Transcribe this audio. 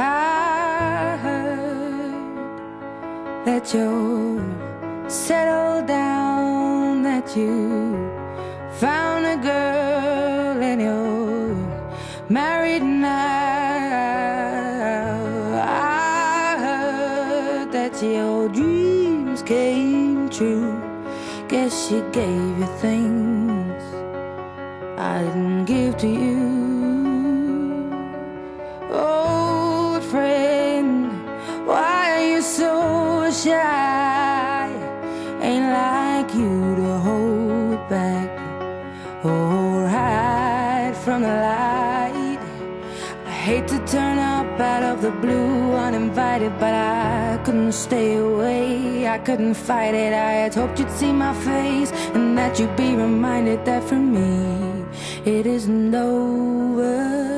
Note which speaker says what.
Speaker 1: I heard that you're settled down, that you found a girl and you're married now. I heard that your dreams came true. Guess she gave you things I didn't give to you. Old friend, why are you so shy? Ain't like you to hold back or hide from the light. I hate to turn up out of the blue uninvited, but I couldn't stay away, I couldn't fight it. I had hoped you'd see my face and that you'd be reminded that for me it isn't over.